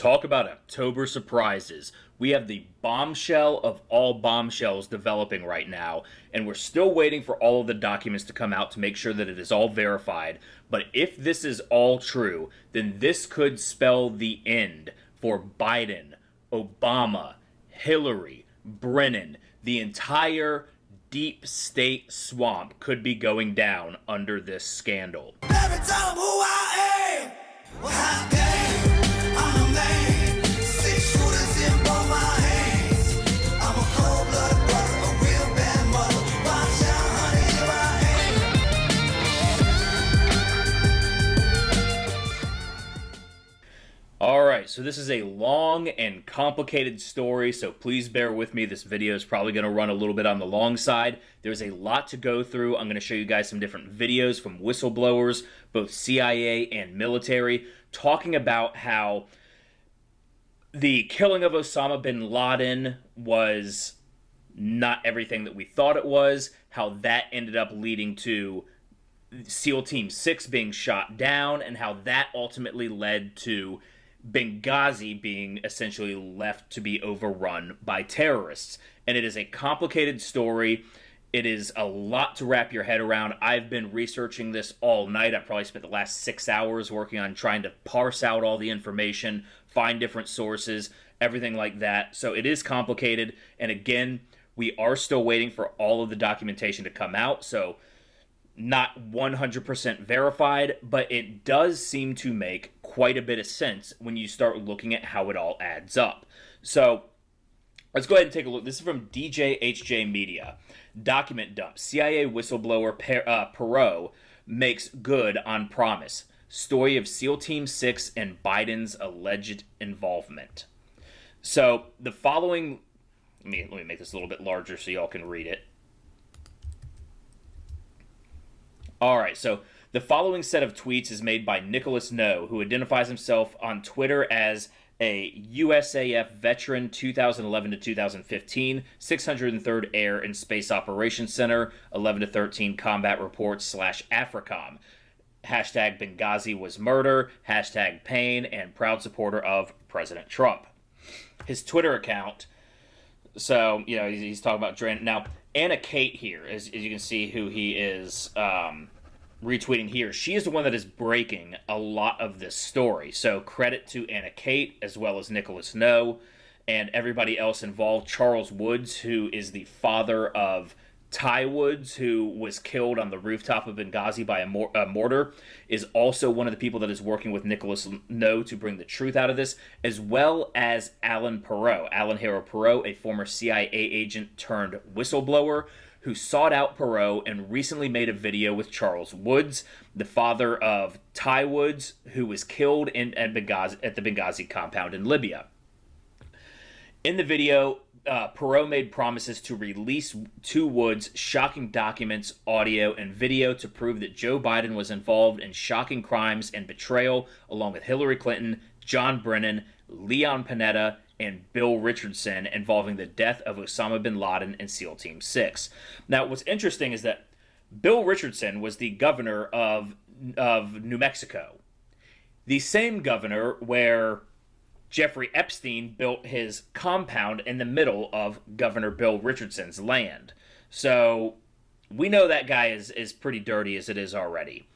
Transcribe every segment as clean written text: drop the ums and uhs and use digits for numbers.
Talk about October surprises. We have the bombshell of all bombshells developing right now, and we're still waiting for all of the documents to come out to make sure that it is all verified. But if this is all true, then this could spell the end for Biden, Obama, Hillary, Brennan. The entire deep state swamp could be going down under this scandal. Never tell them who I am. Well, I came. I'm a man. 6 shooters in both my hands. I'm a cold-blooded brother, a real bad mother. Watch out, honey, here I am. Alright, so this is a long and complicated story, so please bear with me. This video is probably going to run a little bit on the long side. There's a lot to go through. I'm going to show you guys some different videos from whistleblowers, both CIA and military, talking about how the killing of Osama bin Laden was not everything that we thought it was, how that ended up leading to SEAL Team 6 being shot down, and how that ultimately led to Benghazi being essentially left to be overrun by terrorists. And it is a complicated story. It is a lot to wrap your head around. I've been researching this all night. I probably spent the last 6 hours working on trying to parse out all the information, find different sources, everything like that. So it is complicated. And again, we are still waiting for all of the documentation to come out. So not 100% verified, but it does seem to make quite a bit of sense when you start looking at how it all adds up. So let's go ahead and take a look. This is from DJHJ Media. Document dump. CIA whistleblower Perot makes good on promise. Story of SEAL Team 6 and Biden's alleged involvement. So the following, let me make this a little bit larger so y'all can read it. Alright, so the following set of tweets is made by Nicholas No, who identifies himself on Twitter as a USAF veteran 2011 to 2015, 603rd Air and Space Operations Center, 11 to 13 Combat Reports / AFRICOM. Hashtag Benghazi was murder, hashtag pain, and proud supporter of President Trump. His Twitter account, so, you know, he's talking about Dren. Now, Anna Kate here, as you can see who he is retweeting here, she is the one that is breaking a lot of this story. So credit to Anna Kate, as well as Nicholas No, and everybody else involved. Charles Woods, who is the father of Ty Woods, who was killed on the rooftop of Benghazi by a mortar, is also one of the people that is working with Nicholas No to bring the truth out of this, as well as Alan Perot, Alan Hero Perot, a former CIA agent turned whistleblower, who sought out Perot and recently made a video with Charles Woods, the father of Ty Woods, who was killed at the Benghazi compound in Libya. In the video, Perot made promises to release to Woods shocking documents, audio, and video to prove that Joe Biden was involved in shocking crimes and betrayal, along with Hillary Clinton, John Brennan, Leon Panetta, and Bill Richardson, involving the death of Osama bin Laden and SEAL Team 6. Now, what's interesting is that Bill Richardson was the governor of New Mexico, the same governor where Jeffrey Epstein built his compound in the middle of Governor Bill Richardson's land. So we know that guy is pretty dirty as it is already.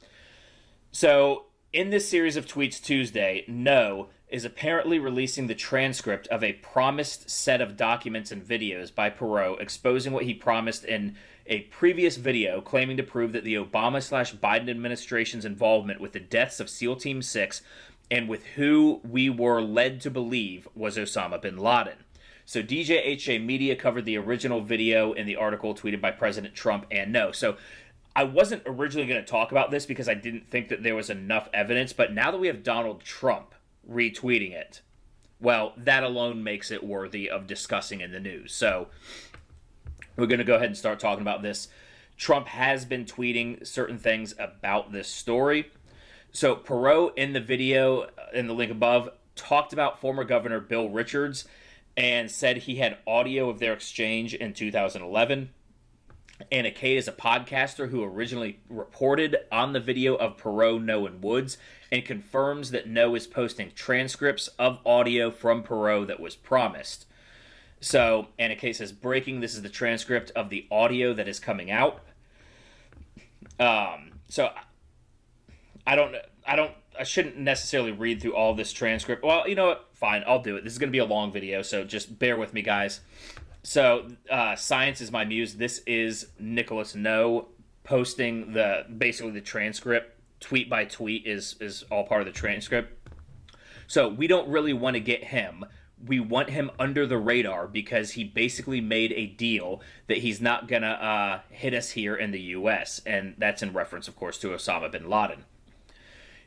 So in this series of tweets Tuesday, No is apparently releasing the transcript of a promised set of documents and videos by Perot exposing what he promised in a previous video, claiming to prove that the Obama/Biden administration's involvement with the deaths of SEAL Team 6 and with who we were led to believe was Osama bin Laden. So DJHA Media covered the original video in the article tweeted by President Trump and No. So I wasn't originally going to talk about this because I didn't think that there was enough evidence, but now that we have Donald Trump retweeting it, well, that alone makes it worthy of discussing in the news. So we're going to go ahead and start talking about this. Trump has been tweeting certain things about this story. So Perot, in the video, in the link above, talked about former Governor Bill Richards and said he had audio of their exchange in 2011. Anna Cade is a podcaster who originally reported on the video of Perot, No, and Woods, and confirms that No is posting transcripts of audio from Perot that was promised. So Anna Cade says, breaking, this is the transcript of the audio that is coming out. So I shouldn't necessarily read through all this transcript. Well, you know what? Fine, I'll do it. This is going to be a long video, so just bear with me, guys. So, Science is my muse. This is Nicholas No posting basically the transcript. Tweet by tweet is all part of the transcript. So, we don't really want to get him. We want him under the radar because he basically made a deal that he's not going to hit us here in the U.S. And that's in reference, of course, to Osama bin Laden.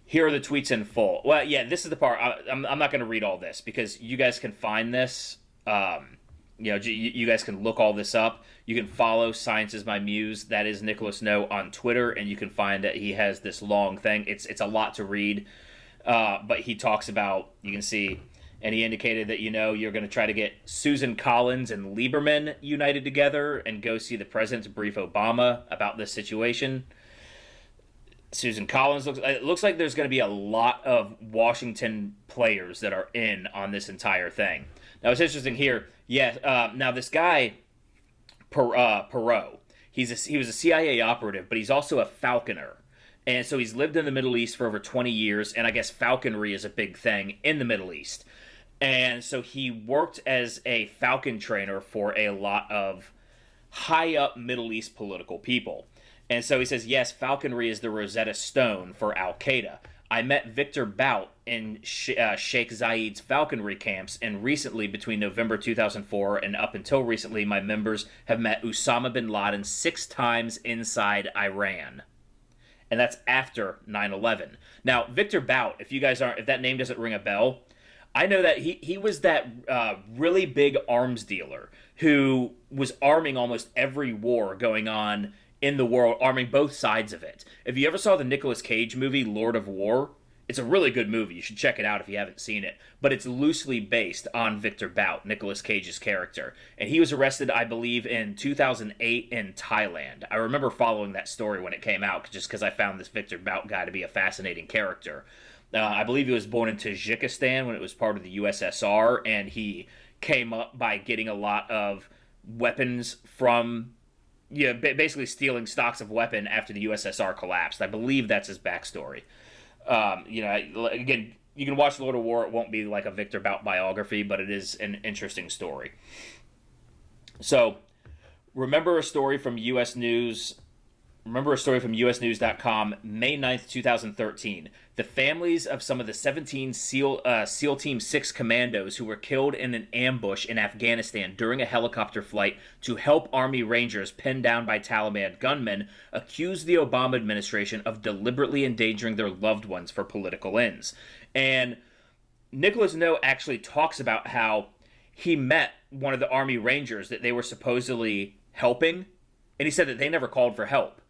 Here are the tweets in full. Well, yeah, this is the part. I'm not going to read all this because you guys can find this. You guys can look all this up. You can follow Science is My Muse. That is Nicholas No on Twitter, and you can find that he has this long thing. It's a lot to read, but he talks about, you can see, and he indicated that, you're going to try to get Susan Collins and Lieberman united together and go see the president to brief Obama about this situation. Susan Collins looks like there's going to be a lot of Washington players that are in on this entire thing. Now, it's interesting here. Yeah, now this guy, Perot, he was a CIA operative, but he's also a falconer. And so he's lived in the Middle East for over 20 years, and I guess falconry is a big thing in the Middle East. And so he worked as a falcon trainer for a lot of high-up Middle East political people. And so he says, yes, falconry is the Rosetta Stone for Al-Qaeda. I met Victor Bout in Sheikh Zayed's falconry camps, and recently, between November 2004 and up until recently, my members have met Osama bin Laden 6 times inside Iran. And that's after 9/11. Now, Victor Bout, if that name doesn't ring a bell, I know that he was that really big arms dealer who was arming almost every war going on in the world, arming both sides of it. If you ever saw the Nicolas Cage movie, Lord of War, it's a really good movie. You should check it out if you haven't seen it. But it's loosely based on Victor Bout, Nicolas Cage's character. And he was arrested, I believe, in 2008 in Thailand. I remember following that story when it came out, just because I found this Victor Bout guy to be a fascinating character. I believe he was born in Tajikistan when it was part of the USSR, and he came up by getting a lot of weapons from... basically stealing stocks of weapon after the USSR collapsed. I believe that's his backstory. Again, you can watch Lord of War. It won't be like a Victor Bout biography, but it is an interesting story. So, remember a story from U.S. News. Remember a story from USNews.com, May 9th, 2013. The families of some of the 17 SEAL Team 6 commandos who were killed in an ambush in Afghanistan during a helicopter flight to help Army Rangers pinned down by Taliban gunmen accused the Obama administration of deliberately endangering their loved ones for political ends. And Nicholas No actually talks about how he met one of the Army Rangers that they were supposedly helping, and he said that they never called for help.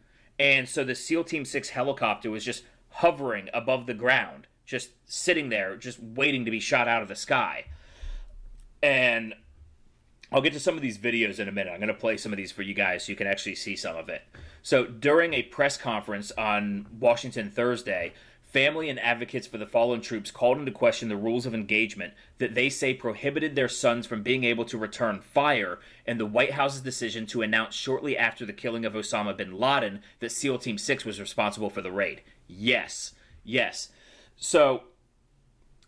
And so the SEAL Team 6 helicopter was just hovering above the ground, just sitting there, just waiting to be shot out of the sky. And I'll get to some of these videos in a minute. I'm going to play some of these for you guys so you can actually see some of it. So during a press conference on Washington Thursday, family and advocates for the fallen troops called into question the rules of engagement that they say prohibited their sons from being able to return fire, and the White House's decision to announce shortly after the killing of Osama bin Laden that SEAL Team 6 was responsible for the raid. Yes. So,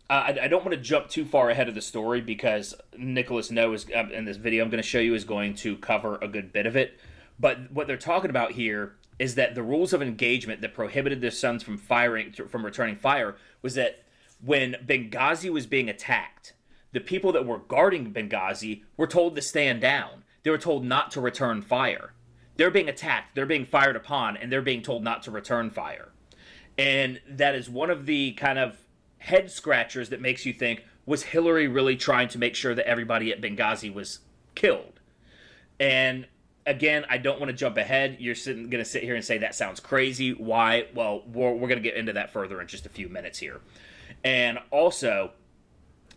I don't want to jump too far ahead of the story because Nicholas No is, in this video I'm going to show you, is going to cover a good bit of it. But what they're talking about here is that the rules of engagement that prohibited their sons from returning fire was that when Benghazi was being attacked, the people that were guarding Benghazi were told to stand down. They were told not to return fire. They're being attacked, they're being fired upon, and they're being told not to return fire. And that is one of the kind of head scratchers that makes you think, was Hillary really trying to make sure that everybody at Benghazi was killed? And again, I don't want to jump ahead. You're going to sit here and say that sounds crazy. Why? Well, we're going to get into that further in just a few minutes here. And also,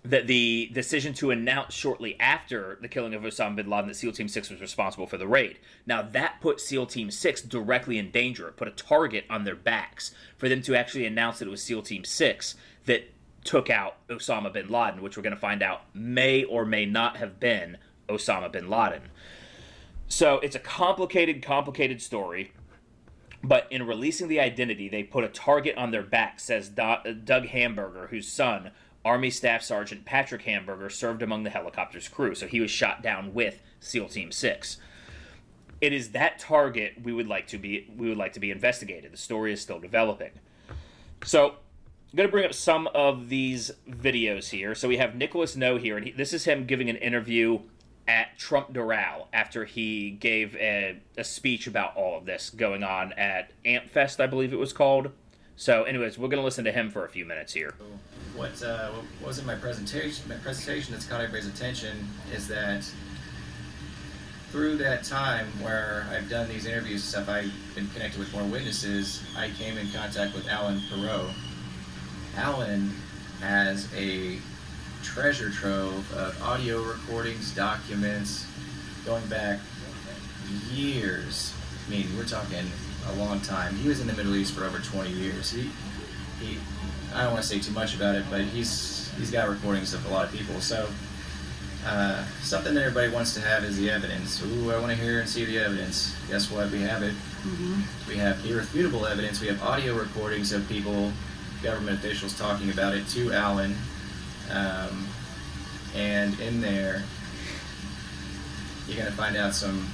that the decision to announce shortly after the killing of Osama bin Laden that SEAL Team 6 was responsible for the raid. Now, that put SEAL Team 6 directly in danger. It put a target on their backs for them to actually announce that it was SEAL Team 6 that took out Osama bin Laden, which we're going to find out may or may not have been Osama bin Laden. So it's a complicated story. But in releasing the identity, they put a target on their back, says Doug Hamburger, whose son, Army Staff Sergeant Patrick Hamburger, served among the helicopter's crew. So he was shot down with SEAL Team 6. It is that target we would like to be investigated. The story is still developing. So I'm going to bring up some of these videos here. So we have Nicholas No here, and this is him giving an interview at Trump Doral after he gave a speech about all of this going on at AmpFest, I believe it was called. So anyways, we're going to listen to him for a few minutes here. What was in my presentation that's caught everybody's attention is that through that time where I've done these interviews and stuff, I've been connected with more witnesses. I came in contact with Alan Perot. Alan has a treasure trove of audio recordings, documents, going back years. I mean, we're talking a long time. He was in the Middle East for over 20 years. He I don't want to say too much about it, but he's got recordings of a lot of people. So something that everybody wants to have is the evidence. Ooh, I want to hear and see the evidence. Guess what? We have it. Mm-hmm. We have irrefutable evidence. We have audio recordings of people, government officials talking about it to Alan. And in there, you're going to find out some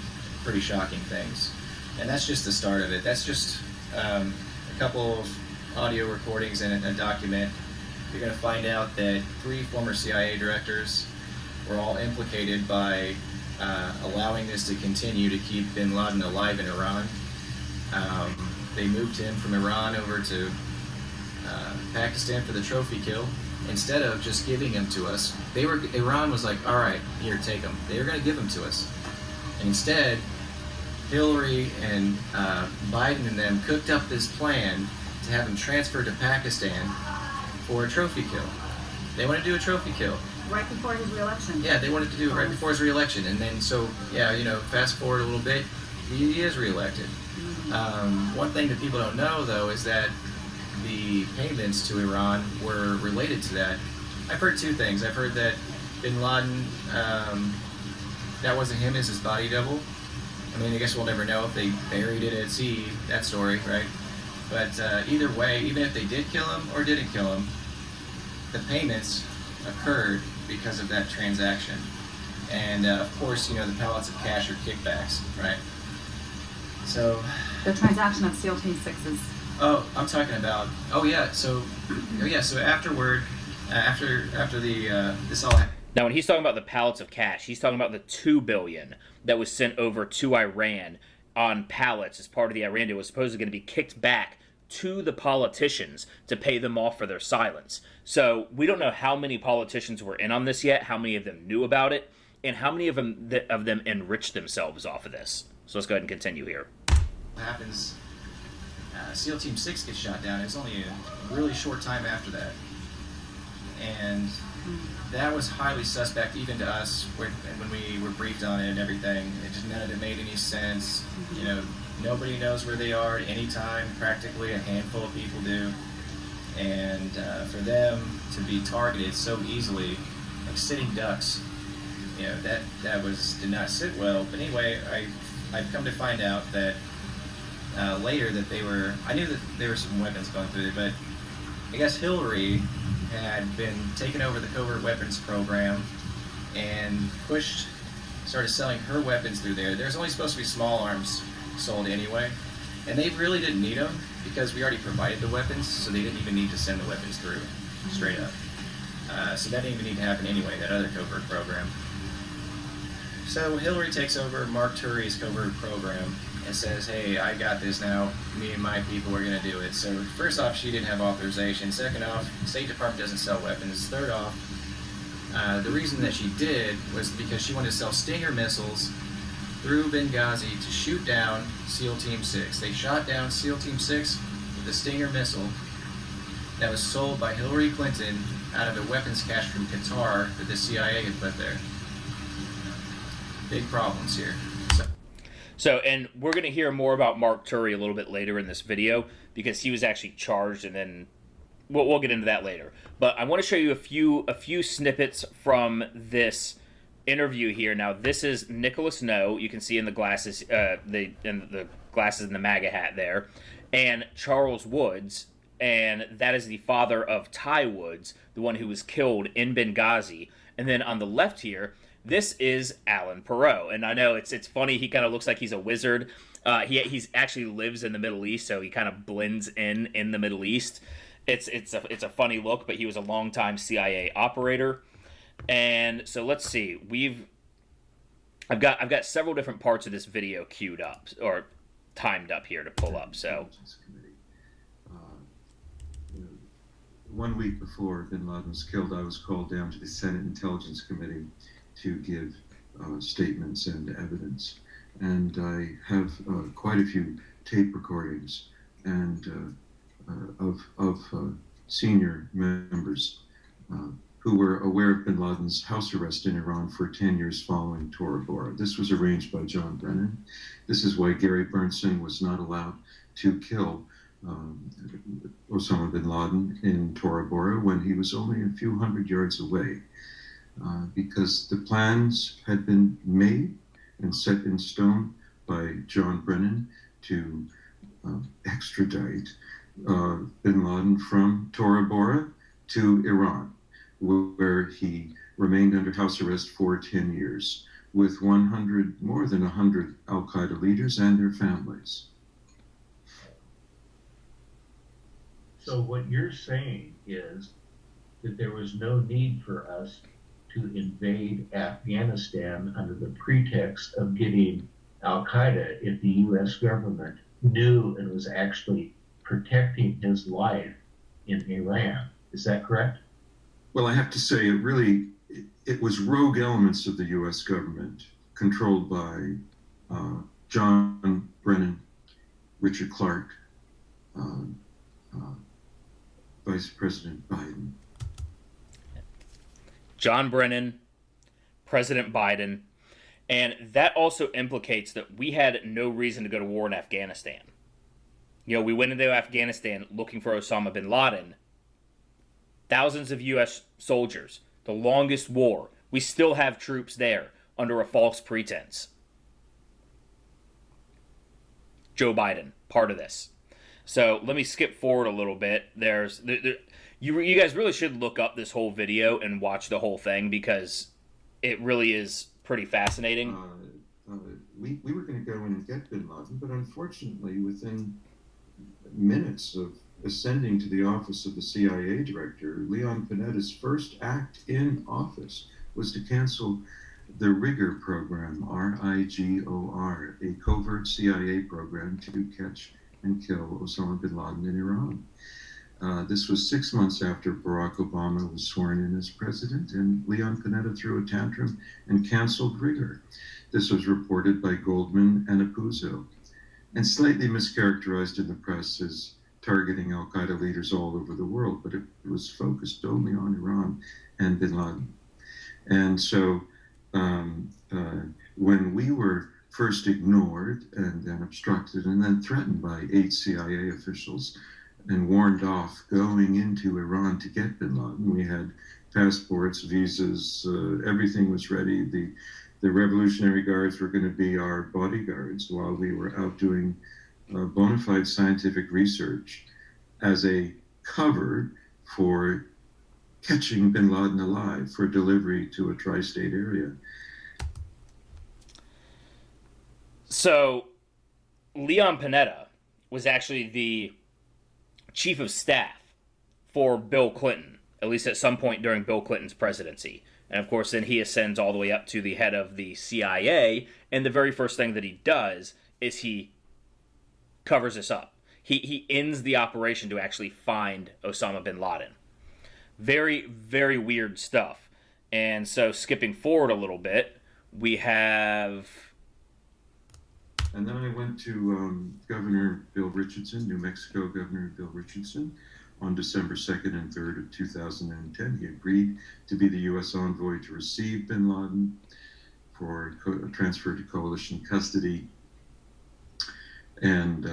pretty shocking things. And that's just the start of it. That's just a couple of audio recordings and a document. You're going to find out that 3 former CIA directors were all implicated by allowing this to continue to keep bin Laden alive in Iran. They moved him from Iran over to Pakistan for the trophy kill. Instead of just giving him to us, Iran was like, all right, here, take him. They were going to give him to us. And instead, Hillary and Biden and them cooked up this plan to have him transferred to Pakistan for a trophy kill. They want to do a trophy kill. Right before his re-election. Yeah, they wanted to do it right before his re-election. And then, so, yeah, fast forward a little bit, he is re-elected. Mm-hmm. One thing that people don't know, though, is that the payments to Iran were related to that. I've heard 2 things. I've heard that bin Laden, that wasn't him as his body double. I mean, I guess we'll never know if they buried it at sea, that story, right? But either way, even if they did kill him or didn't kill him, the payments occurred because of that transaction. And of course, the pallets of cash are kickbacks, right? So the transaction of SEAL Team 6's. Oh, I'm talking about. Oh yeah. So afterward, after the this all. Now, when he's talking about the pallets of cash, he's talking about the $2 billion that was sent over to Iran on pallets as part of the Iran deal. Was supposedly going to be kicked back to the politicians to pay them off for their silence. So we don't know how many politicians were in on this yet, how many of them knew about it, and how many of them enriched themselves off of this. So let's go ahead and continue here. What happens? SEAL Team 6 gets shot down. It's only a really short time after that. And that was highly suspect even to us when we were briefed on it and everything. None of it made any sense. Nobody knows where they are at any time. Practically a handful of people do. And for them to be targeted so easily, like sitting ducks, that did not sit well. But anyway, I've come to find out that later that I knew that there were some weapons going through it, but I guess Hillary had been taking over the covert weapons program and started selling her weapons through there. There's only supposed to be small arms sold anyway, and they really didn't need them because we already provided the weapons, so they didn't even need to send the weapons through, straight up. So that didn't even need to happen anyway, that other covert program. So Hillary takes over Mark Turi's covert program and says, hey, I got this now, me and my people are going to do it. So first off, she didn't have authorization. Second off, State Department doesn't sell weapons. Third off, the reason that she did was because she wanted to sell Stinger missiles through Benghazi to shoot down SEAL Team 6. They shot down SEAL Team 6 with a Stinger missile that was sold by Hillary Clinton out of the weapons cache from Qatar that the CIA had put there. Big problems here. So, and we're going to hear more about Mark Turi a little bit later in this video because he was actually charged, and then we'll get into that later. But I want to show you a few snippets from this interview here. Now, this is Nicholas No. You can see in the glasses, the glasses and the MAGA hat there, and Charles Woods, and that is the father of Ty Woods, the one who was killed in Benghazi. And then on the left here, this is Alan Perot, and I know it's funny. He kind of looks like he's a wizard. He's actually lives in the Middle East, so he kind of blends in the Middle East. It's a funny look, but he was a longtime CIA operator. And so let's see. I've got several different parts of this video queued up or timed up here to pull up. So. 1 week before Bin Laden was killed, I was called down to the Senate Intelligence Committee to give statements and evidence. And I have quite a few tape recordings and of senior members who were aware of Bin Laden's house arrest in Iran for 10 years following Tora Bora. This was arranged by John Brennan. This is why Gary Bernstein was not allowed to kill Osama bin Laden in Tora Bora when he was only a few hundred yards away, because the plans had been made and set in stone by John Brennan to extradite bin Laden from Tora Bora to Iran, where he remained under house arrest for 10 years with more than 100 al-Qaeda leaders and their families. So what you're saying is that there was no need for us to invade Afghanistan under the pretext of getting al-Qaeda if the U.S. government knew and was actually protecting his life in Iran. Is that correct? Well, I have to say it was rogue elements of the U.S. government controlled by John Brennan, Richard Clark, Vice President Biden. John Brennan, President Biden, and that also implicates that we had no reason to go to war in Afghanistan. You know, we went into Afghanistan looking for Osama bin Laden. Thousands of U.S. soldiers, the longest war. We still have troops there under a false pretense. Joe Biden, part of this. So let me skip forward a little bit. You guys really should look up this whole video and watch the whole thing because it really is pretty fascinating. We were going to go in and get bin Laden, but unfortunately, within minutes of ascending to the office of the CIA director, Leon Panetta's first act in office was to cancel the Rigor program, R-I-G-O-R, a covert CIA program to catch and kill Osama bin Laden in Iran. This was 6 months after Barack Obama was sworn in as president, and Leon Panetta threw a tantrum and canceled Rigor. This was reported by Goldman and Apuzzo, and slightly mischaracterized in the press as targeting al-Qaeda leaders all over the world, but it was focused only on Iran and bin Laden. And so when we were first ignored and then obstructed and then threatened by 8 CIA officials and warned off going into Iran to get bin Laden, we had passports, visas, everything was ready. The Revolutionary Guards were going to be our bodyguards while we were out doing bona fide scientific research as a cover for catching bin Laden alive for delivery to a tri-state area. So, Leon Panetta was actually the chief of staff for Bill Clinton, at least at some point during Bill Clinton's presidency. And of course, then he ascends all the way up to the head of the CIA, and the very first thing that he does is he covers this up. He ends the operation to actually find Osama bin Laden. Very, very weird stuff. And so, skipping forward a little bit, we have... And then I went to Governor Bill Richardson, New Mexico Governor Bill Richardson, on December 2nd and 3rd of 2010. He agreed to be the U.S. envoy to receive bin Laden for transfer to coalition custody. And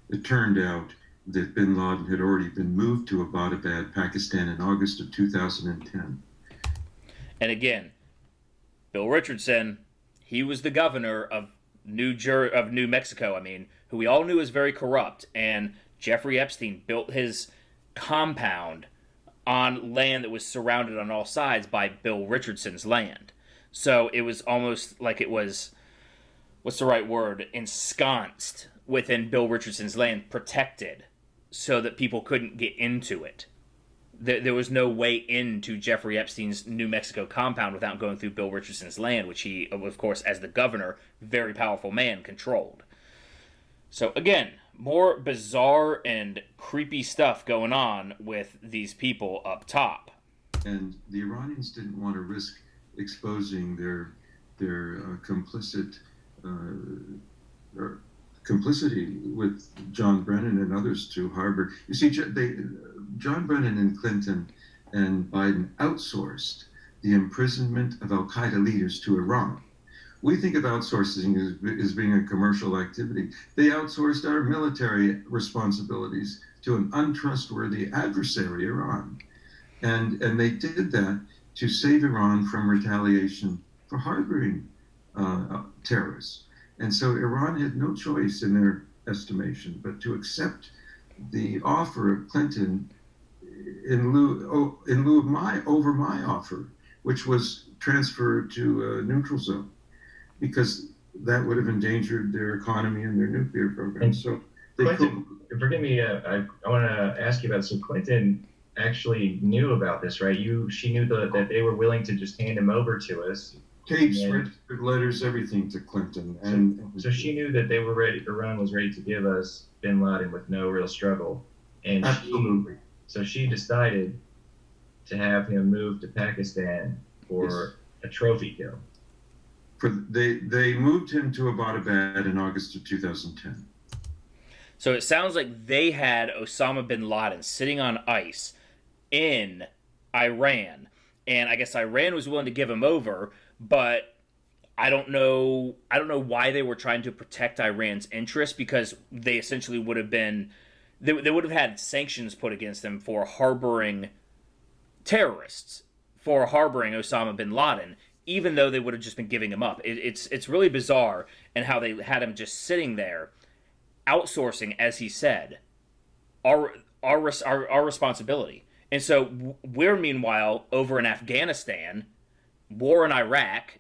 it turned out that bin Laden had already been moved to Abbottabad, Pakistan in August of 2010. And again, Bill Richardson, he was the governor of New Mexico, who we all knew was very corrupt. And Jeffrey Epstein built his compound on land that was surrounded on all sides by Bill Richardson's land. So it was almost like it was, what's the right word, ensconced within Bill Richardson's land, protected, so that people couldn't get into it. There was no way into Jeffrey Epstein's New Mexico compound without going through Bill Richardson's land, which he, of course, as the governor, very powerful man, controlled. So again, more bizarre and creepy stuff going on with these people up top. And the Iranians didn't want to risk exposing their complicity with John Brennan and others to harbor. You see, John Brennan and Clinton and Biden outsourced the imprisonment of al-Qaeda leaders to Iran. We think of outsourcing as being a commercial activity. They outsourced our military responsibilities to an untrustworthy adversary, Iran. And they did that to save Iran from retaliation for harboring terrorists. And so Iran had no choice in their estimation but to accept the offer of Clinton in lieu of my offer, which was transfer to a neutral zone, because that would have endangered their economy and their nuclear program. So Clinton, forgive me, I want to ask you about, so Clinton actually knew about this, right? She knew that they were willing to just hand him over to us. Tapes, registered letters, everything to Clinton. So she knew that they were ready, Iran was ready to give us bin Laden with no real struggle. And absolutely. So she decided to have him move to Pakistan for a trophy kill. They moved him to Abbottabad in August of 2010. So it sounds like they had Osama bin Laden sitting on ice in Iran, and I guess Iran was willing to give him over, but I don't know why they were trying to protect Iran's interests, because they essentially would have been, they would have had sanctions put against them for harboring terrorists, for harboring Osama bin Laden, even though they would have just been giving him up. It's really bizarre, and how they had him just sitting there, outsourcing, as he said, our responsibility. And so we're, meanwhile, over in Afghanistan, war in Iraq.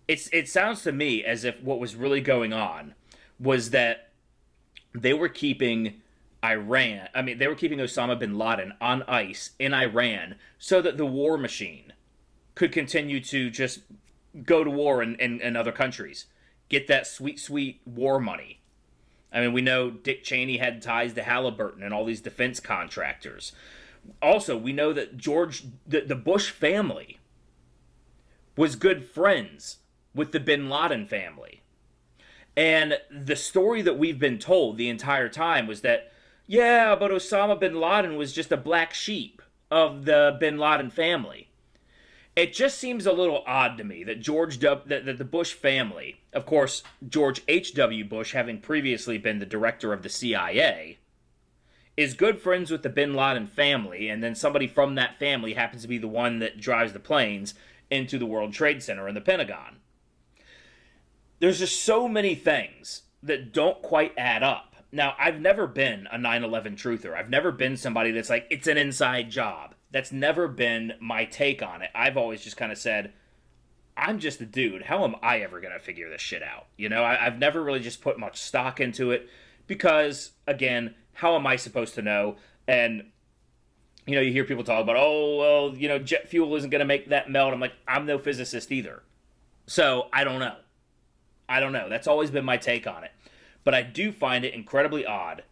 It sounds to me as if what was really going on was that they were keeping they were keeping Osama bin Laden on ice in Iran so that the war machine could continue to just go to war in other countries. Get that sweet, sweet war money. We know Dick Cheney had ties to Halliburton and all these defense contractors. Also, we know that the Bush family was good friends with the bin Laden family. And the story that we've been told the entire time was that, yeah, but Osama bin Laden was just a black sheep of the bin Laden family. It just seems a little odd to me that that the Bush family, of course, George H.W. Bush, having previously been the director of the CIA, is good friends with the bin Laden family, and then somebody from that family happens to be the one that drives the planes into the World Trade Center and the Pentagon. There's just so many things that don't quite add up. Now, I've never been a 9/11 truther. I've never been somebody that's like, it's an inside job. That's never been my take on it. I've always just kind of said, I'm just a dude. How am I ever going to figure this shit out? I've never really just put much stock into it because, again, how am I supposed to know? And, you hear people talk about, jet fuel isn't going to make that melt. I'm like, I'm no physicist either. So I don't know. That's always been my take on it. But I do find it incredibly odd,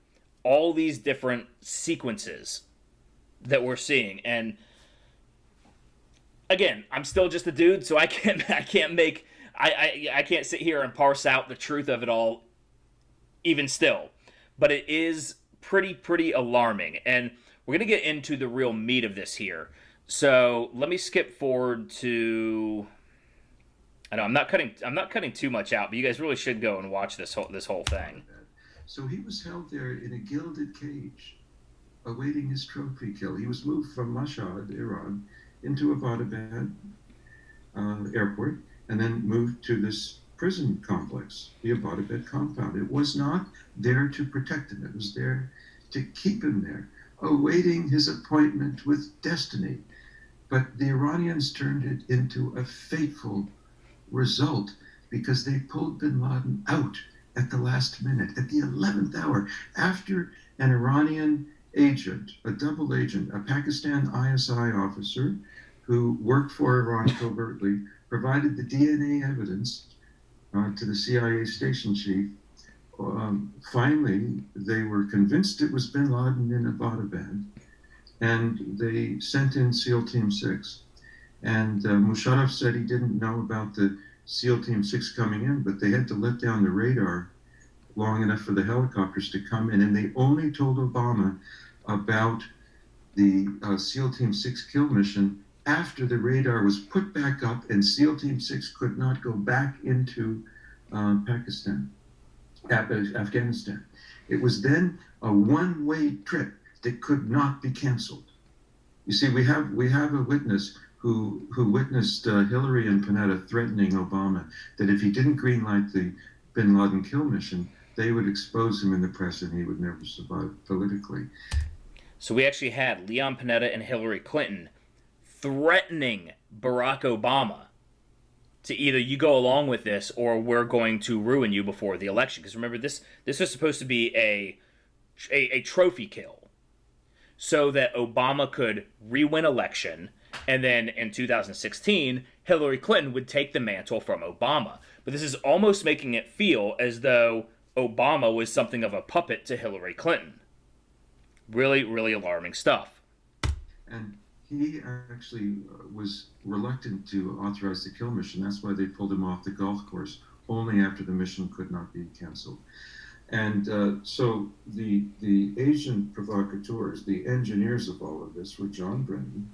all these different sequences that we're seeing. And again, I'm still just a dude, so I can't sit here and parse out the truth of it all even still. But it is pretty alarming. And we're gonna get into the real meat of this here. So let me skip forward to. I know I'm not cutting too much out, but you guys really should go and watch this whole thing. So he was held there in a gilded cage, awaiting his trophy kill. He was moved from Mashhad, Iran, into Abbottabad airport, and then moved to this prison complex, the Abbottabad compound. It was not there to protect him. It was there to keep him there, awaiting his appointment with destiny. But the Iranians turned it into a fateful result because they pulled bin Laden out at the last minute, at the 11th hour, after an Iranian agent, a double agent, a Pakistan ISI officer who worked for Iran covertly, provided the DNA evidence to the CIA station chief. Finally, they were convinced it was bin Laden in Abbottabad, and they sent in SEAL Team 6. And Musharraf said he didn't know about the SEAL Team 6 coming in, but they had to let down the radar long enough for the helicopters to come in, and they only told Obama about the SEAL Team 6 kill mission after the radar was put back up and SEAL Team 6 could not go back into Afghanistan. It was then a one-way trip that could not be canceled. You see, we have a witness who witnessed Hillary and Panetta threatening Obama that if he didn't greenlight the bin Laden kill mission, they would expose him in the press and he would never survive politically. So we actually had Leon Panetta and Hillary Clinton threatening Barack Obama to either you go along with this or we're going to ruin you before the election. Because remember, this was supposed to be a trophy kill so that Obama could re-win election, and then in 2016, Hillary Clinton would take the mantle from Obama. But this is almost making it feel as though Obama was something of a puppet to Hillary Clinton. Really, really alarming stuff. And he actually was reluctant to authorize the kill mission. That's why they pulled him off the golf course only after the mission could not be canceled. And so the agent provocateurs, the engineers of all of this, were John Brennan,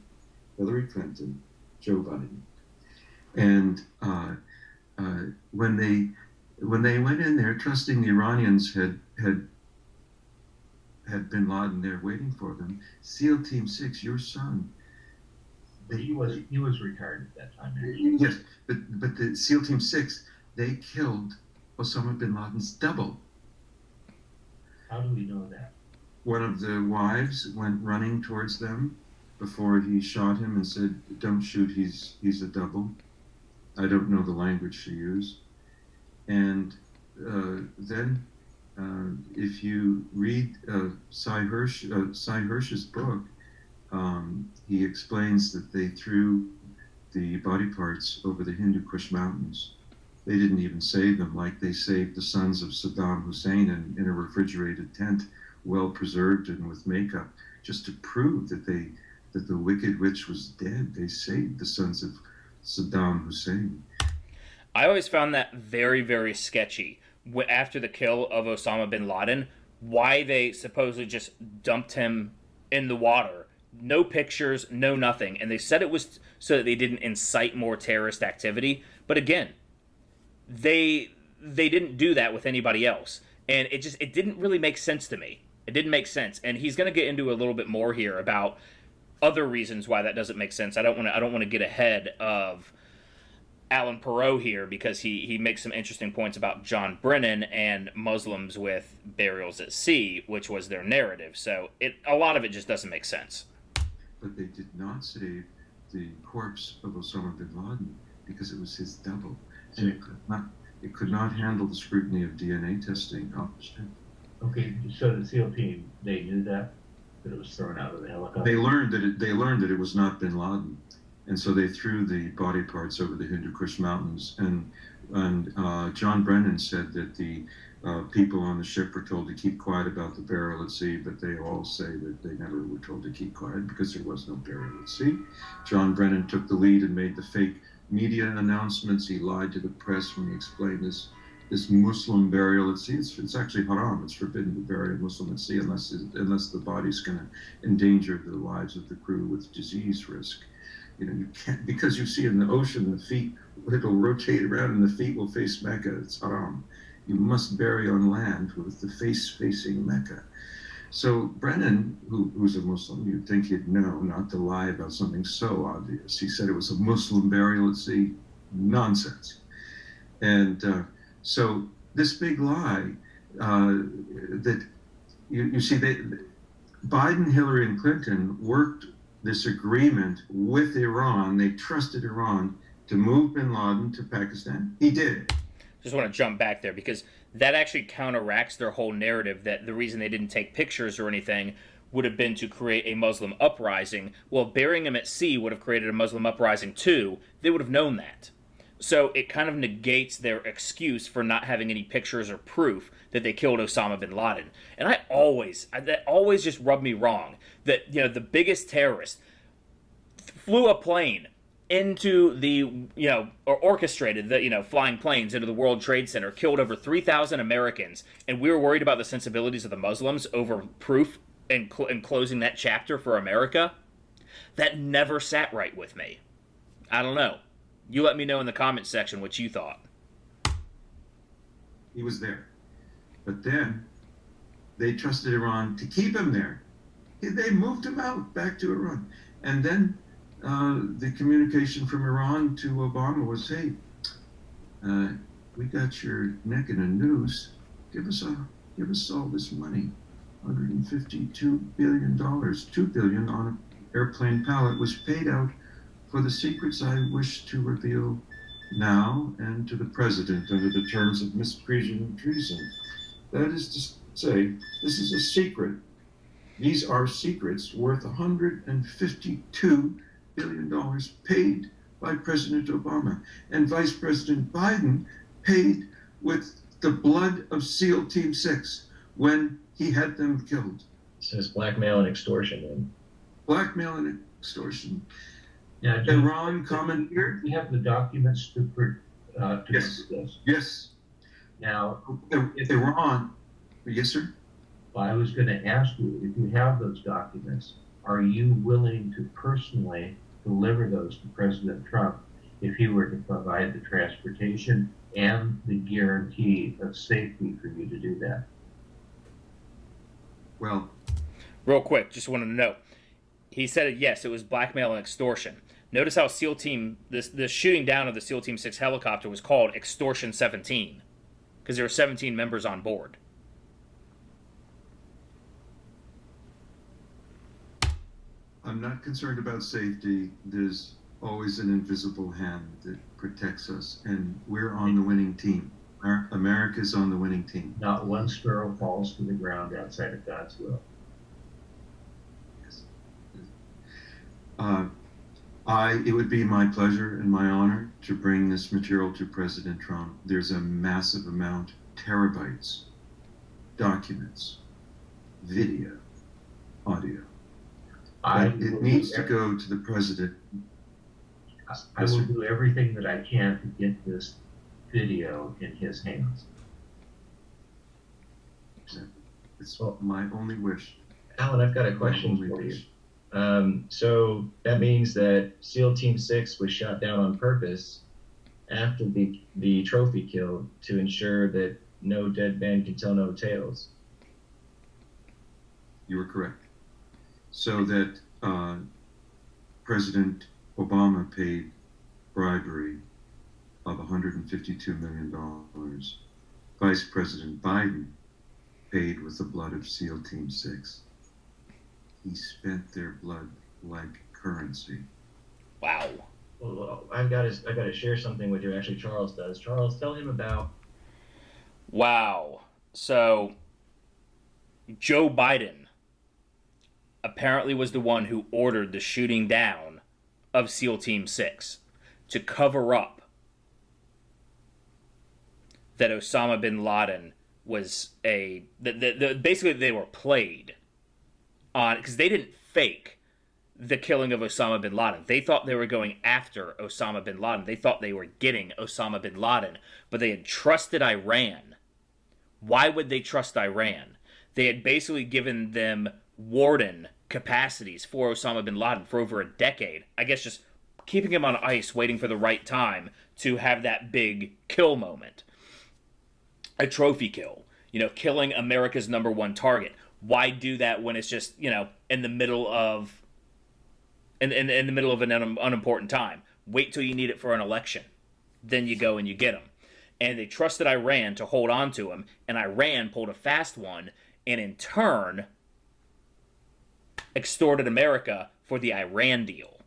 Hillary Clinton, Joe Biden. And when they went in there, trusting the Iranians had bin Laden there waiting for them, SEAL Team 6, your son. He was retired at that time. Yes, but the SEAL Team 6, they killed Osama bin Laden's double. How do we know that? One of the wives went running towards them before he shot him and said, "Don't shoot, he's a double." I don't know the language she used. And then if you read Cy Hirsch's book, he explains that they threw the body parts over the Hindu Kush mountains. They didn't even save them like they saved the sons of Saddam Hussein in a refrigerated tent, well preserved and with makeup, just to prove that the wicked witch was dead. They saved the sons of Saddam Hussein. I always found that very, very sketchy. After the kill of Osama bin Laden, why they supposedly just dumped him in the water. No pictures, no nothing. And they said it was so that they didn't incite more terrorist activity. But again, they didn't do that with anybody else. And it didn't really make sense to me. It didn't make sense. And he's going to get into a little bit more here about other reasons why that doesn't make sense. I don't want to get ahead of Alan Perot here because he makes some interesting points about John Brennan and Muslims with burials at sea, which was their narrative. So a lot of it just doesn't make sense. But they did not save the corpse of Osama bin Laden because it was his double. And it could not handle the scrutiny of DNA testing. Okay, so the SEAL team, they knew that it was thrown out of the helicopter. They learned that it was not bin Laden, and so they threw the body parts over the Hindu Kush mountains. And John Brennan said that the people on the ship were told to keep quiet about the burial at sea, but they all say that they never were told to keep quiet because there was no burial at sea. John Brennan took the lead and made the fake media announcements. He lied to the press when he explained this this Muslim burial at sea. It's actually haram. It's forbidden to bury a Muslim at sea unless the body's going to endanger the lives of the crew with disease risk. You can't, because you see in the ocean the feet, it'll rotate around and the feet will face Mecca. It's haram. You must bury on land with the face facing Mecca. So Brennan, who's a Muslim, you'd think he'd know not to lie about something so obvious. He said it was a Muslim burial at sea. Nonsense. And so this big lie that you see, Biden, Hillary, and Clinton worked this agreement with Iran. They trusted Iran to move bin Laden to Pakistan. He did. Just want to jump back there because that actually counteracts their whole narrative that the reason they didn't take pictures or anything would have been to create a Muslim uprising. Well, burying him at sea would have created a Muslim uprising too. They would have known that. So it kind of negates their excuse for not having any pictures or proof that they killed Osama bin Laden. And that always just rubbed me wrong that, the biggest terrorist flew a plane into the, or orchestrated the, flying planes into the World Trade Center, killed over 3,000 Americans, and we were worried about the sensibilities of the Muslims over proof and closing that chapter for America. That never sat right with me. I don't know. You let me know in the comments section what you thought. He was there. But then they trusted Iran to keep him there. They moved him out back to Iran. And then the communication from Iran to Obama was, hey, we got your neck in a noose. Give us all this money. $152 billion. $2 billion on an airplane pallet was paid out for the secrets I wish to reveal now and to the president under the terms of misprision and treason. That is to say, this is a secret. These are secrets worth $152 billion paid by President Obama. And Vice President Biden paid with the blood of SEAL Team 6 when he had them killed. So it's blackmail and extortion then. Blackmail and extortion. Now, Iran commandeered. we have the documents to Yes. prove this. Yes. Now, Iran. Yes, sir. I was going to ask you, if you have those documents, are you willing to personally deliver those to President Trump if he were to provide the transportation and the guarantee of safety for you to do that? Well, Real quick, just wanted to know. He said yes, it was blackmail and extortion. Notice how SEAL Team, the shooting down of the SEAL Team 6 helicopter was called Extortion 17 because there were 17 members on board. I'm not concerned about safety. There's always an invisible hand that protects us, and we're on the winning team. America's on the winning team. Not one sparrow falls to the ground outside of God's will. Yes. It would be my pleasure and my honor to bring this material to President Trump. There's a massive amount, terabytes, documents, video, audio. It needs to go to the president. I will do everything that I can to get this video in his hands. It's my only wish. Alan, I've got a question for you. So that means that SEAL Team 6 was shot down on purpose after the trophy kill to ensure that no dead man can tell no tales. You were correct. So that President Obama paid bribery of $152 million. Vice President Biden paid with the blood of SEAL Team 6. He spent their blood like currency. Wow. Well, I've got to share something with you. Actually, Charles does. Charles, tell him about. Wow. So, Joe Biden apparently was the one who ordered the shooting down of SEAL Team 6 to cover up that Osama bin Laden was basically they were played on, because they didn't fake the killing of Osama bin Laden. They thought they were going after Osama bin Laden. They thought they were getting Osama bin Laden, but they had trusted Iran. Why would they trust Iran? They had basically given them warden capacities for Osama bin Laden for over a decade. I guess just keeping him on ice, waiting for the right time to have that big kill moment. A trophy kill. Killing America's #1 target. Why do that when it's just, in the middle of in the middle of an unimportant time? Wait till you need it for an election. Then you go and you get him. And they trusted Iran to hold on to him, and Iran pulled a fast one, and in turn extorted America for the Iran deal.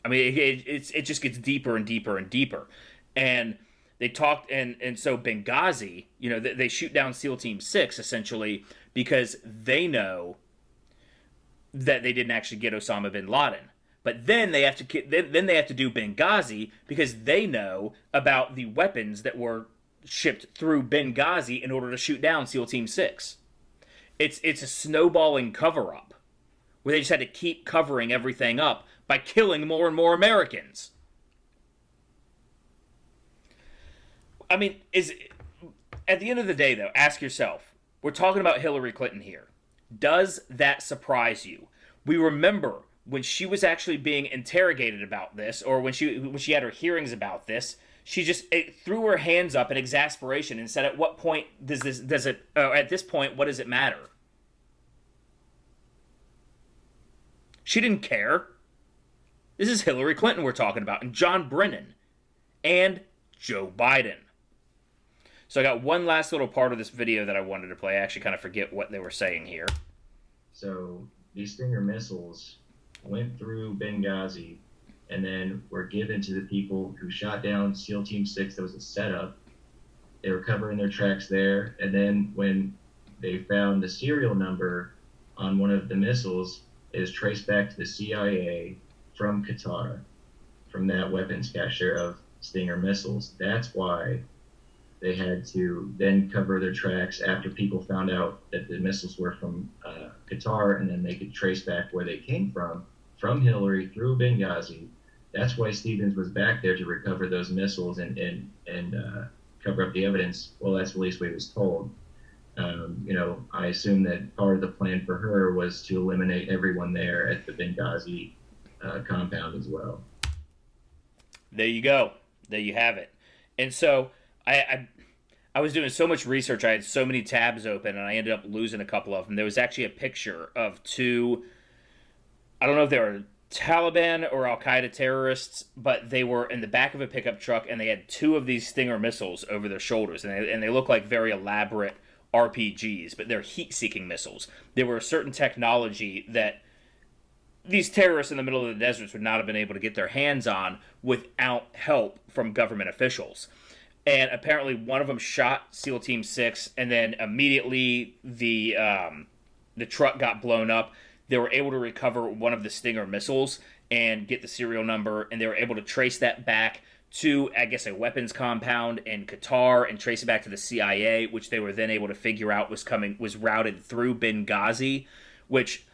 I mean, it just gets deeper and deeper and deeper. And they talked, and so Benghazi, they shoot down SEAL Team 6, essentially, because they know that they didn't actually get Osama bin Laden. But then they have to do Benghazi because they know about the weapons that were shipped through Benghazi in order to shoot down SEAL Team 6. It's a snowballing cover-up where they just had to keep covering everything up by killing more and more Americans. I mean, at the end of the day, though, ask yourself, we're talking about Hillary Clinton here. Does that surprise you? We remember when she was actually being interrogated about this, or when she had her hearings about this, she just threw her hands up in exasperation and said, "At what point at this point, what does it matter?" She didn't care. This is Hillary Clinton we're talking about, and John Brennan, and Joe Biden. So I got one last little part of this video that I wanted to play. I actually kind of forget what they were saying here. So these Stinger missiles went through Benghazi and then were given to the people who shot down SEAL Team 6. That was a setup. They were covering their tracks there. And then when they found the serial number on one of the missiles, it is traced back to the CIA from Qatar, from that weapons cache of Stinger missiles. That's why they had to then cover their tracks after people found out that the missiles were from Qatar, and then they could trace back where they came from Hillary through Benghazi. That's why Stevens was back there to recover those missiles and cover up the evidence. Well, that's at least what he was told. I assume that part of the plan for her was to eliminate everyone there at the Benghazi compound as well. There you go. There you have it. And so I was doing so much research. I had so many tabs open, and I ended up losing a couple of them. There was actually a picture of two, I don't know if they were Taliban or Al-Qaeda terrorists, but they were in the back of a pickup truck, and they had two of these Stinger missiles over their shoulders, and they look like very elaborate RPGs, but they're heat-seeking missiles. They were a certain technology that these terrorists in the middle of the deserts would not have been able to get their hands on without help from government officials. And apparently one of them shot SEAL Team 6, and then immediately the truck got blown up. They were able to recover one of the Stinger missiles and get the serial number, and they were able to trace that back to, I guess, a weapons compound in Qatar and trace it back to the CIA, which they were then able to figure out was routed through Benghazi, which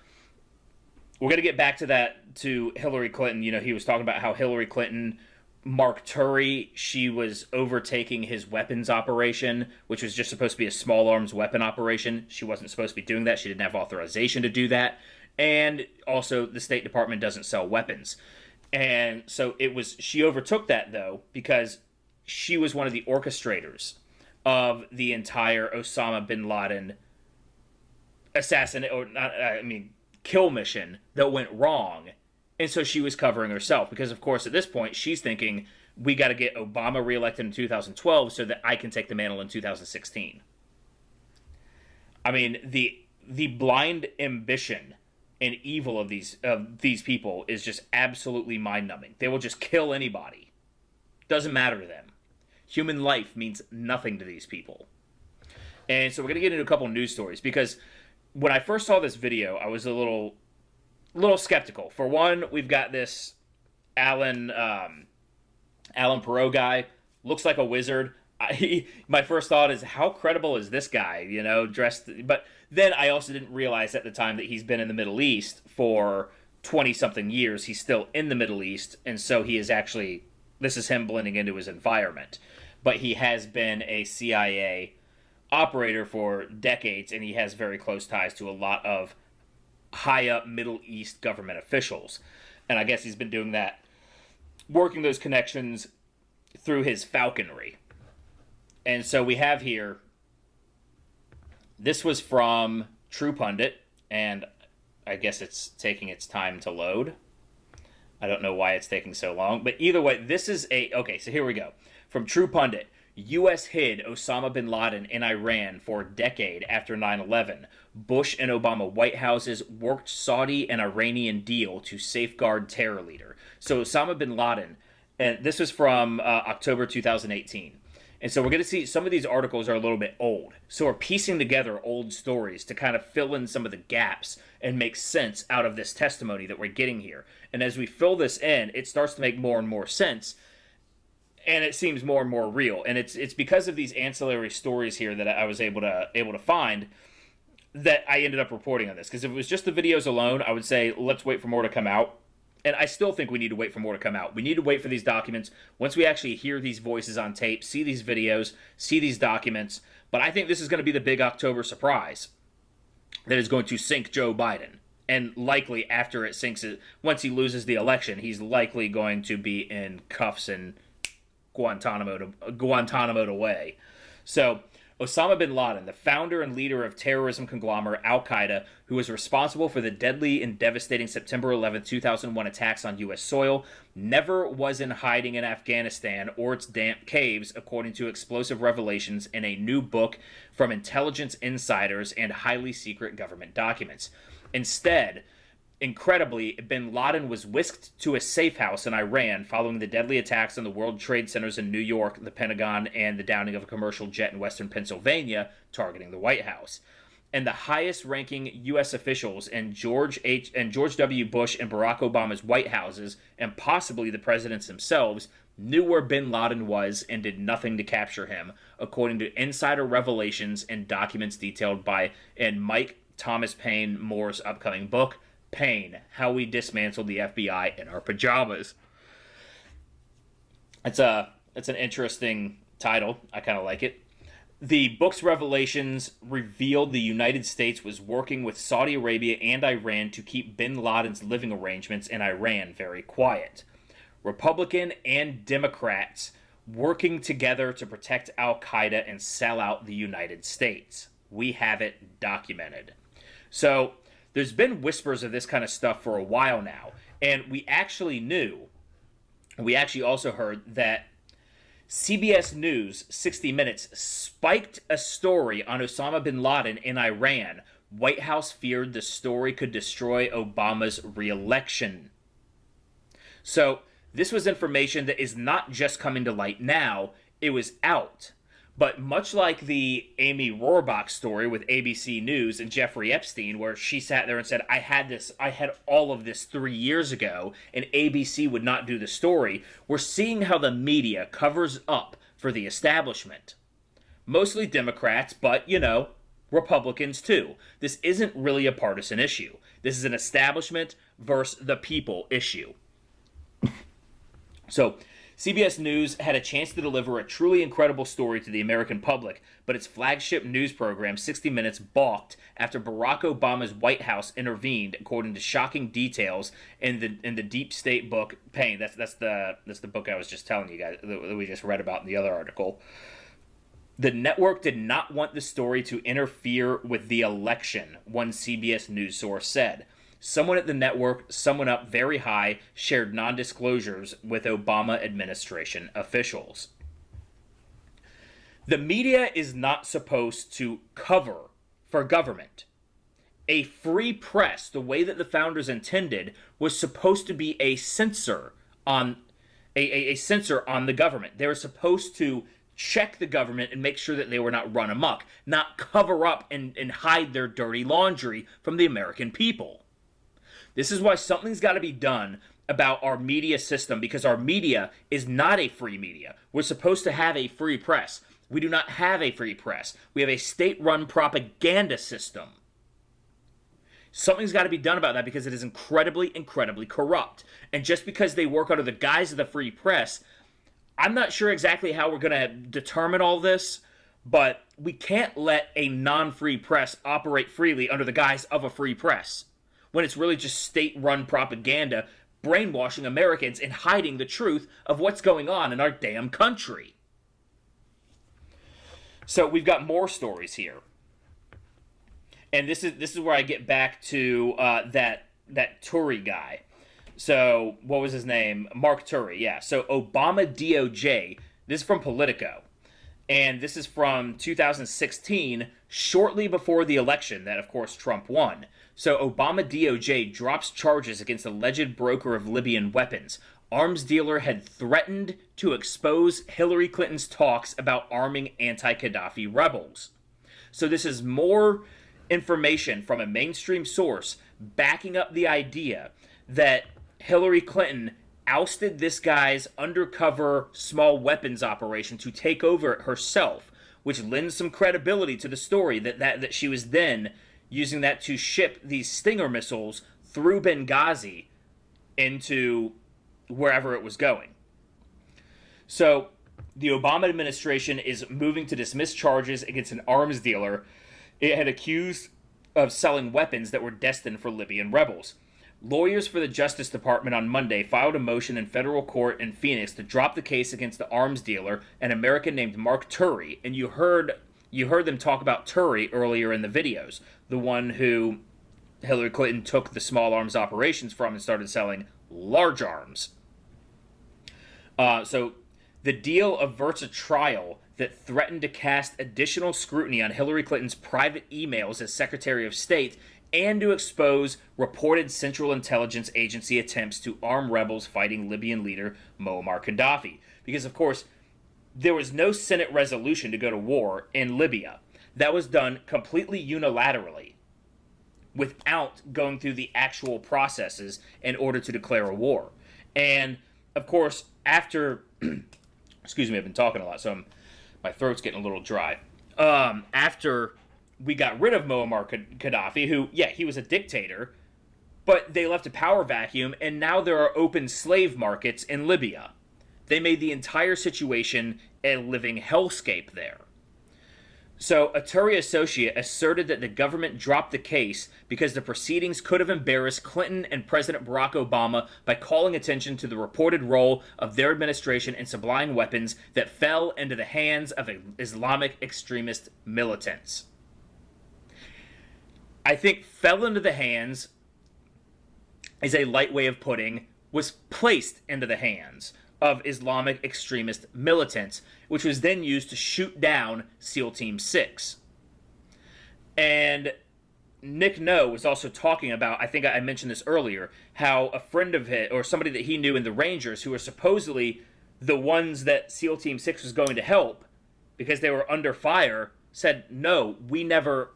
we're going to get back to that, to Hillary Clinton. He was talking about how Hillary Clinton, Mark Turry, she was overtaking his weapons operation, which was just supposed to be a small arms weapon operation. She wasn't supposed to be doing that. She didn't have authorization to do that. And also, the State Department doesn't sell weapons. And so she overtook that, though, because she was one of the orchestrators of the entire Osama bin Laden kill mission that went wrong. And so she was covering herself because, of course, at this point, she's thinking, we got to get Obama reelected in 2012 so that I can take the mantle in 2016. I mean, the blind ambition and evil of these people is just absolutely mind-numbing. They will just kill anybody. Doesn't matter to them. Human life means nothing to these people. And so we're going to get into a couple news stories, because when I first saw this video, I was a little skeptical. For one, we've got this Alan Perot guy, looks like a wizard. My first thought is, how credible is this guy, dressed? But then I also didn't realize at the time that he's been in the Middle East for 20-something years, he's still in the Middle East, and so he is actually, this is him blending into his environment. But he has been a CIA operator for decades, and he has very close ties to a lot of high-up Middle East government officials. And I guess he's been doing that, working those connections through his falconry. And so we have here, this was from True Pundit, and I guess it's taking its time to load. I don't know why it's taking so long, but either way, this is okay, so here we go. From True Pundit, U.S. hid Osama bin Laden in Iran for a decade after 9/11. Bush and Obama White Houses worked Saudi and Iranian deal to safeguard terror leader. So Osama bin Laden, and this was from October 2018. And so we're going to see some of these articles are a little bit old. So we're piecing together old stories to kind of fill in some of the gaps and make sense out of this testimony that we're getting here. And as we fill this in, it starts to make more and more sense, and it seems more and more real. And it's because of these ancillary stories here that I was able to find that I ended up reporting on this. Because if it was just the videos alone, I would say let's wait for more to come out. And I still think we need to wait for more to come out. We need to wait for these documents. Once we actually hear these voices on tape, see these videos, see these documents. But I think this is going to be the big October surprise that is going to sink Joe Biden. And likely after it sinks, once he loses the election, he's likely going to be in cuffs and Guantanamo away. So, Osama bin Laden, the founder and leader of terrorism conglomerate Al-Qaeda, who was responsible for the deadly and devastating September 11, 2001 attacks on U.S. soil, never was in hiding in Afghanistan or its damp caves, according to explosive revelations in a new book from intelligence insiders and highly secret government documents. Instead, incredibly, bin Laden was whisked to a safe house in Iran following the deadly attacks on the World Trade Centers in New York, the Pentagon, and the downing of a commercial jet in western Pennsylvania, targeting the White House. And the highest-ranking U.S. officials in George W. Bush and Barack Obama's White Houses, and possibly the presidents themselves, knew where bin Laden was and did nothing to capture him, according to insider revelations and documents detailed in Mike Thomas Paine Moore's upcoming book, Pain, How We Dismantled the FBI in Our Pajamas. It's an interesting title. I kind of like it. The book's revelations revealed the United States was working with Saudi Arabia and Iran to keep bin Laden's living arrangements in Iran very quiet. Republican and Democrats working together to protect Al-Qaeda and sell out the United States. We have it documented. So, there's been whispers of this kind of stuff for a while now, and we actually also heard that CBS News 60 Minutes spiked a story on Osama bin Laden in Iran. White House feared the story could destroy Obama's re-election. So, this was information that is not just coming to light now, it was out. But much like the Amy Rohrbach story with ABC News and Jeffrey Epstein, where she sat there and said, I had all of this 3 years ago, and ABC would not do the story, we're seeing how the media covers up for the establishment. Mostly Democrats, but, Republicans too. This isn't really a partisan issue. This is an establishment versus the people issue. So, CBS News had a chance to deliver a truly incredible story to the American public, but its flagship news program, 60 Minutes, balked after Barack Obama's White House intervened, according to shocking details in the deep state book Pain. That's the book I was just telling you guys that we just read about in the other article. The network did not want the story to interfere with the election, one CBS News source said. Someone at the network, someone up very high, shared non-disclosures with Obama administration officials. The media is not supposed to cover for government. A free press, the way that the founders intended, was supposed to be a censor on a censor on the government. They were supposed to check the government and make sure that they were not run amok, not cover up and hide their dirty laundry from the American people. This is why something's got to be done about our media system, because our media is not a free media. We're supposed to have a free press. We do not have a free press. We have a state-run propaganda system. Something's got to be done about that because it is incredibly, incredibly corrupt. And just because they work under the guise of the free press, I'm not sure exactly how we're going to determine all this, but we can't let a non-free press operate freely under the guise of a free press when it's really just state-run propaganda brainwashing Americans and hiding the truth of what's going on in our damn country. So we've got more stories here. And this is where I get back to that Turi guy. So, what was his name? Mark Turi, yeah. So, Obama DOJ, this is from Politico. And this is from 2016, shortly before the election that, of course, Trump won. So, Obama DOJ drops charges against alleged broker of Libyan weapons. Arms dealer had threatened to expose Hillary Clinton's talks about arming anti-Gaddafi rebels. So, this is more information from a mainstream source backing up the idea that Hillary Clinton ousted this guy's undercover small weapons operation to take over it herself, which lends some credibility to the story that she was then using that to ship these Stinger missiles through Benghazi into wherever it was going. So the Obama administration is moving to dismiss charges against an arms dealer it had accused of selling weapons that were destined for Libyan rebels. Lawyers for the Justice Department on Monday filed a motion in federal court in Phoenix to drop the case against the arms dealer, an American named Mark Turi. And you heard them talk about Turi earlier in the videos, the one who Hillary Clinton took the small arms operations from and started selling large arms. So the deal averts a trial that threatened to cast additional scrutiny on Hillary Clinton's private emails as Secretary of State and to expose reported Central Intelligence Agency attempts to arm rebels fighting Libyan leader Muammar Gaddafi. Because, of course, there was no Senate resolution to go to war in Libya. That was done completely unilaterally without going through the actual processes in order to declare a war. And, of course, after... excuse me, I've been talking a lot, so my throat's getting a little dry. After we got rid of Muammar Gaddafi, who, yeah, he was a dictator, but they left a power vacuum, and now there are open slave markets in Libya. They made the entire situation a living hellscape there. So, a Turi associate asserted that the government dropped the case because the proceedings could have embarrassed Clinton and President Barack Obama by calling attention to the reported role of their administration in supplying weapons that fell into the hands of Islamic extremist militants. I think fell into the hands is a light way of putting was placed into the hands of Islamic extremist militants, which was then used to shoot down SEAL Team 6. And Nick No was also talking about, I think I mentioned this earlier, how a friend of his, or somebody that he knew in the Rangers, who were supposedly the ones that SEAL Team 6 was going to help, because they were under fire, said, no, we never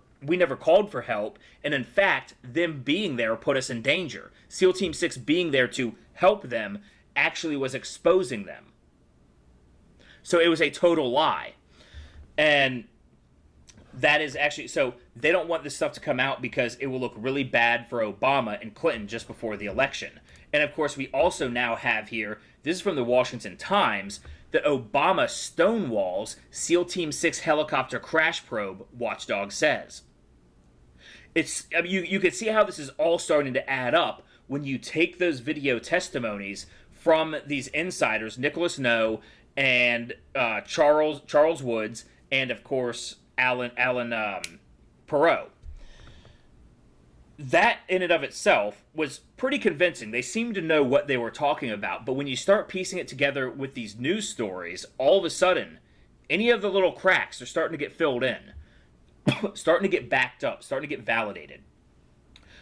called for help, and in fact, them being there put us in danger. SEAL Team 6 being there to help them actually was exposing them. So it was a total lie. And that is actually, so they don't want this stuff to come out because it will look really bad for Obama and Clinton just before the election. And of course, we also now have here, this is from the Washington Times, that Obama stonewalls SEAL Team 6 helicopter crash probe, Watchdog says. It's, I mean, you can see how this is all starting to add up when you take those video testimonies from these insiders, Nicholas No and Charles Woods, and of course Alan Perot. That in and of itself was pretty convincing. They seemed to know what they were talking about, but when you start piecing it together with these news stories, all of a sudden, any of the little cracks are starting to get filled in, starting to get backed up, starting to get validated.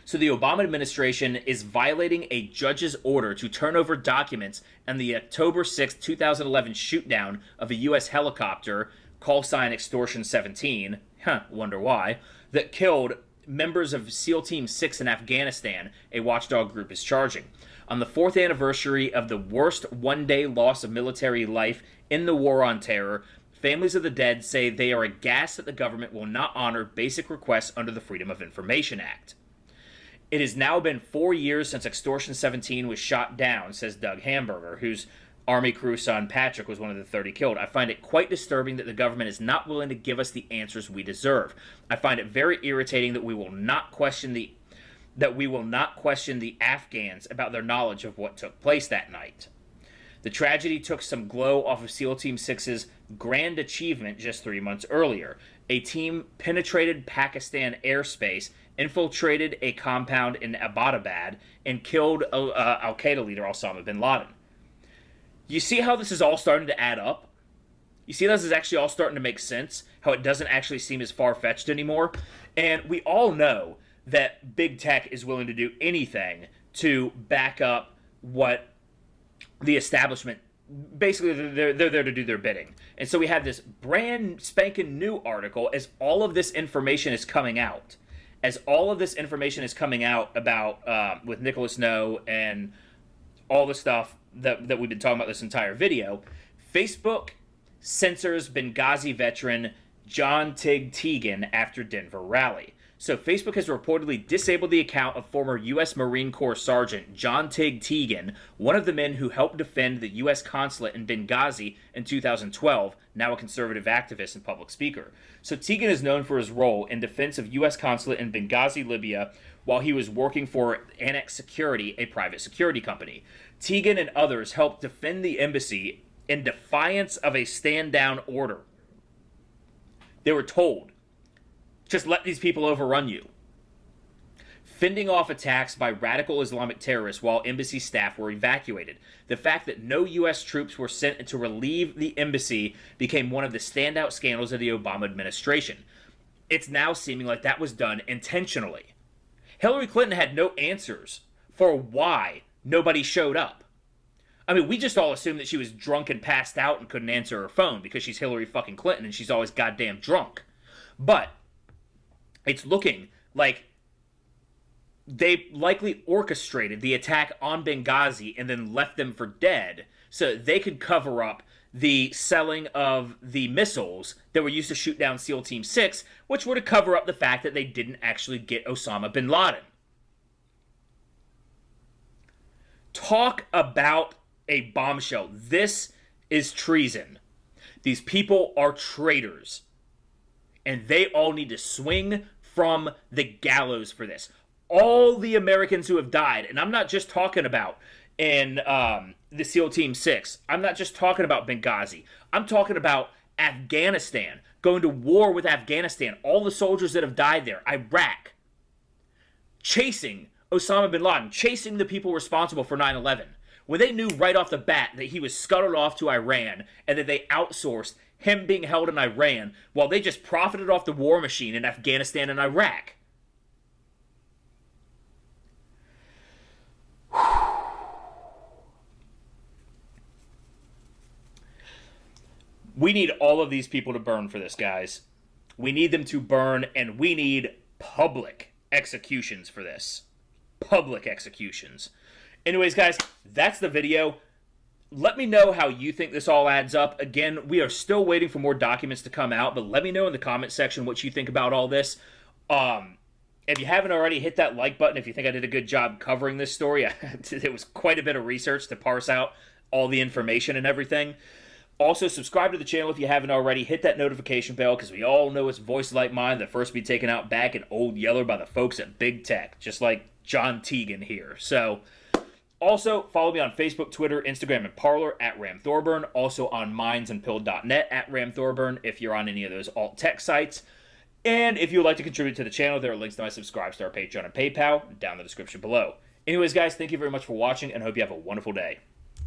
So the Obama administration is violating a judge's order to turn over documents on the October 6, 2011 shootdown of a U.S. helicopter, call sign Extortion 17, wonder why, that killed members of SEAL Team 6 in Afghanistan, a watchdog group is charging. On the 4th anniversary of the worst one-day loss of military life in the war on terror, families of the dead say they are aghast that the government will not honor basic requests under the Freedom of Information Act. It has now been 4 years since Extortion 17 was shot down, says Doug Hamburger, whose Army crew son Patrick was one of the 30 killed. I find it quite disturbing that the government is not willing to give us the answers we deserve. I find it very irritating that we will not question the Afghans about their knowledge of what took place that night. The tragedy took some glow off of SEAL Team 6's grand achievement just 3 months earlier. A team penetrated Pakistan airspace, infiltrated a compound in Abbottabad, and killed Al-Qaeda leader Osama bin Laden. You see how this is all starting to add up? You see how this is actually all starting to make sense? How it doesn't actually seem as far-fetched anymore? And we all know that big tech is willing to do anything to back up what the establishment, basically they're there to do their bidding. And so we have this brand spanking new article as all of this information is coming out. As all of this information is coming out about, with Nicholas No and all the stuff that we've been talking about this entire video, Facebook censors Benghazi veteran John Tig Teagan after Denver rally. So Facebook has reportedly disabled the account of former U.S. Marine Corps Sergeant John Tig Teagan, one of the men who helped defend the U.S. consulate in Benghazi in 2012, now a conservative activist and public speaker. So Teagan is known for his role in defense of U.S. consulate in Benghazi, Libya, while he was working for Annex Security, a private security company. Teagan and others helped defend the embassy in defiance of a stand-down order. They were told, just let these people overrun you. Fending off attacks by radical Islamic terrorists while embassy staff were evacuated. The fact that no U.S. troops were sent to relieve the embassy became one of the standout scandals of the Obama administration. It's now seeming like that was done intentionally. Hillary Clinton had no answers for why nobody showed up. I mean, we just all assumed that she was drunk and passed out and couldn't answer her phone because she's Hillary fucking Clinton and she's always goddamn drunk. But it's looking like they likely orchestrated the attack on Benghazi and then left them for dead so they could cover up the selling of the missiles that were used to shoot down SEAL Team 6, which were to cover up the fact that they didn't actually get Osama bin Laden. Talk about a bombshell. This is treason. These people are traitors. And they all need to swing from the gallows for this. All the Americans who have died, and I'm not just talking about in the SEAL Team 6. I'm not just talking about Benghazi. I'm talking about Afghanistan, going to war with Afghanistan, all the soldiers that have died there, Iraq, chasing Osama bin Laden, chasing the people responsible for 9/11, when they knew right off the bat that he was scuttled off to Iran and that they outsourced him being held in Iran while they just profited off the war machine in Afghanistan and Iraq. We need all of these people to burn for this, guys. We need them to burn, and we need public executions for this. Public executions. Anyways, guys, that's the video. Let me know how you think this all adds up. Again, we are still waiting for more documents to come out, but let me know in the comment section what you think about all this. If you haven't already, hit that like button if you think I did a good job covering this story. It was quite a bit of research to parse out all the information and everything. Also, subscribe to the channel if you haven't already. Hit that notification bell because we all know it's voices like mine that first be taken out back in Old Yeller by the folks at Big Tech, just like John Teagan here. So, also, follow me on Facebook, Twitter, Instagram, and Parler at Ram Thorburn. Also on mindsandpill.net at Ram Thorburn if you're on any of those alt tech sites. And if you would like to contribute to the channel, there are links to my Subscribe Star, Patreon, and PayPal down in the description below. Anyways, guys, thank you very much for watching, and I hope you have a wonderful day.